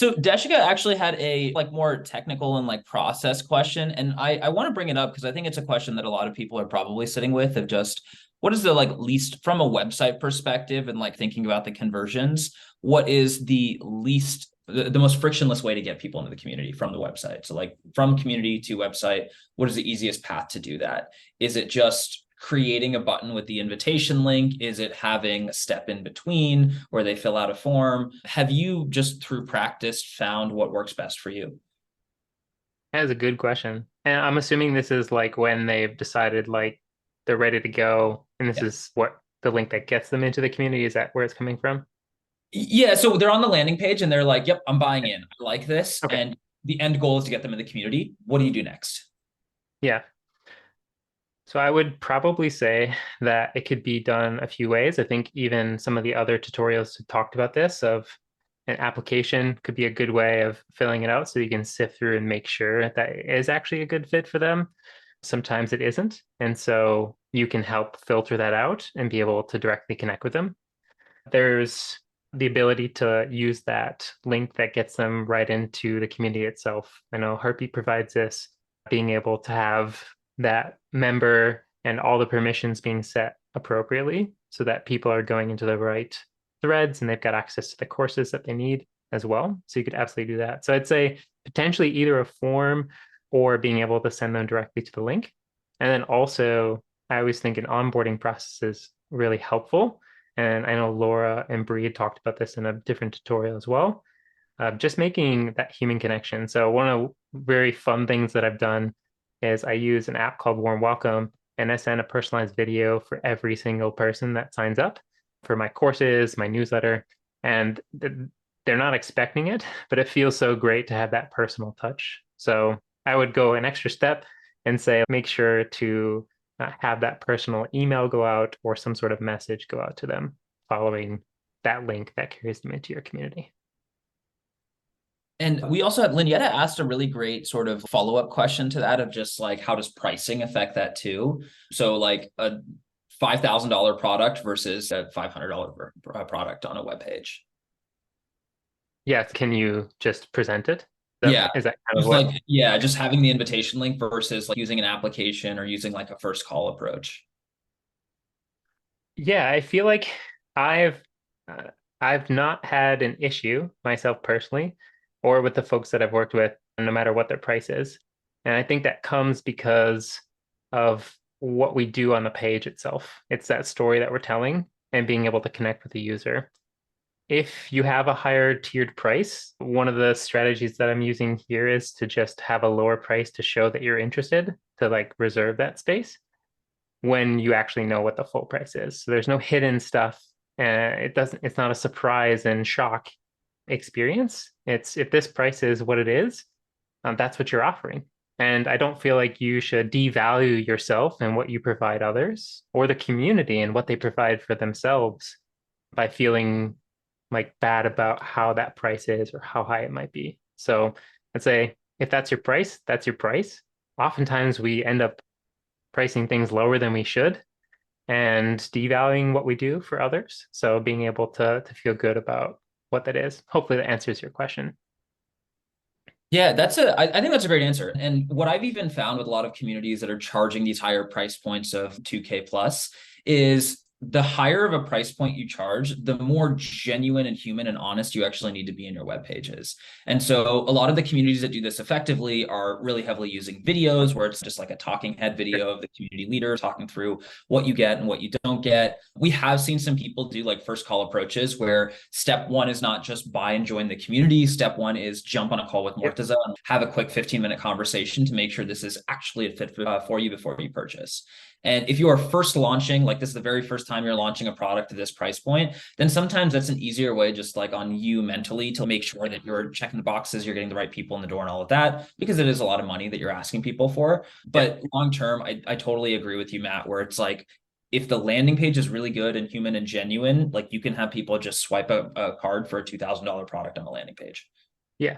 So Deshika actually had a like more technical and like process question, and I want to bring it up because I think it's a question that a lot of people are probably sitting with of just what is the like least from a website perspective and like thinking about the conversions, what is the least the most frictionless way to get people into the community from the website? So like from community to website, what is the easiest path to do that? Is it just creating a button with the invitation link? Is it having a step in between where they fill out a form? Have you just through practice found what works best for you? That is a good question. And I'm assuming this is like when they've decided like they're ready to go, and this Yeah. is what the link that gets them into the community. Is that where it's coming from? Yeah, so they're on the landing page and they're like, "Yep, I'm buying in. I like this." Okay. And the end goal is to get them in the community. What do you do next? Yeah. So I would probably say that it could be done a few ways. I think even some of the other tutorials have talked about this of an application could be a good way of filling it out so you can sift through and make sure that it is actually a good fit for them. Sometimes it isn't. And so you can help filter that out and be able to directly connect with them. There's the ability to use that link that gets them right into the community itself. I know Heartbeat provides this, being able to have that member and all the permissions being set appropriately so that people are going into the right threads and they've got access to the courses that they need as well. So you could absolutely do that. So I'd say potentially either a form or being able to send them directly to the link. And then also, I always think an onboarding process is really helpful. And I know Laura and Bree had talked about this in a different tutorial as well. Just making that human connection. So one of the very fun things that I've done is I use an app called Warm Welcome, and I send a personalized video for every single person that signs up for my courses, my newsletter, and they're not expecting it, but it feels so great to have that personal touch. So I would go an extra step and say, make sure to have that personal email go out or some sort of message go out to them following that link that carries them into your community. And we also had Lynetta asked a really great sort of follow-up question to that of just like how does pricing affect that too? So like a $5,000 product versus a $500 product on a web page. Yes, can you just present it? Yeah. Is that kind of Just what? like, yeah, just having the invitation link versus like using an application or using like a first call approach. Yeah, I feel like I've uh, I've not had an issue myself personally, or with the folks that I've worked with, no matter what their price is. And I think that comes because of what we do on the page itself. It's that story that we're telling and being able to connect with the user. If you have a higher tiered price, one of the strategies that I'm using here is to just have a lower price to show that you're interested to like reserve that space when you actually know what the full price is. So there's no hidden stuff. It's not a surprise and shock experience. It's if this price is what it is, that's what you're offering. And I don't feel like you should devalue yourself and what you provide others or the community and what they provide for themselves by feeling like bad about how that price is or how high it might be. So I'd say if that's your price, that's your price. Oftentimes we end up pricing things lower than we should and devaluing what we do for others. So being able to feel good about what that is. Hopefully that answers your question. Yeah, I think that's a great answer. And what I've even found with a lot of communities that are charging these higher price points of 2K plus is the higher of a price point you charge, the more genuine and human and honest you actually need to be in your web pages. And so a lot of the communities that do this effectively are really heavily using videos where it's just like a talking head video of the community leader talking through what you get and what you don't get. We have seen some people do like first call approaches where step one is not just buy and join the community. Step one is jump on a call with Yep. Mortaza and have a quick 15-minute conversation to make sure this is actually a fit for you before you purchase. And if you are first launching, like this is the very first time you're launching a product at this price point, then sometimes that's an easier way, just like on you mentally, to make sure that you're checking the boxes, you're getting the right people in the door and all of that, because it is a lot of money that you're asking people for. Yep. But long term, I totally agree with you, Matt, where it's like, if the landing page is really good and human and genuine, like you can have people just swipe a card for a $2,000 product on the landing page. Yeah.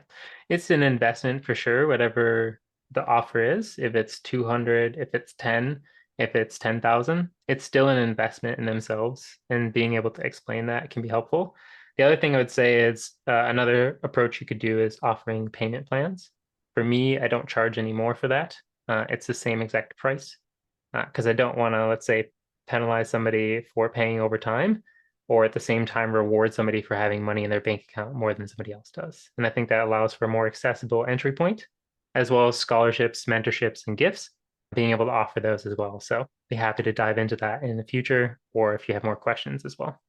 It's an investment for sure, whatever the offer is. If it's 200, if it's 10, if it's 10,000, it's still an investment in themselves. And being able to explain that can be helpful. The other thing I would say is another approach you could do is offering payment plans. For me, I don't charge any more for that. It's the same exact price because I don't want to, let's say, penalize somebody for paying over time, or at the same time reward somebody for having money in their bank account more than somebody else does. And I think that allows for a more accessible entry point, as well as scholarships, mentorships, and gifts, being able to offer those as well. So be happy to dive into that in the future, or if you have more questions as well.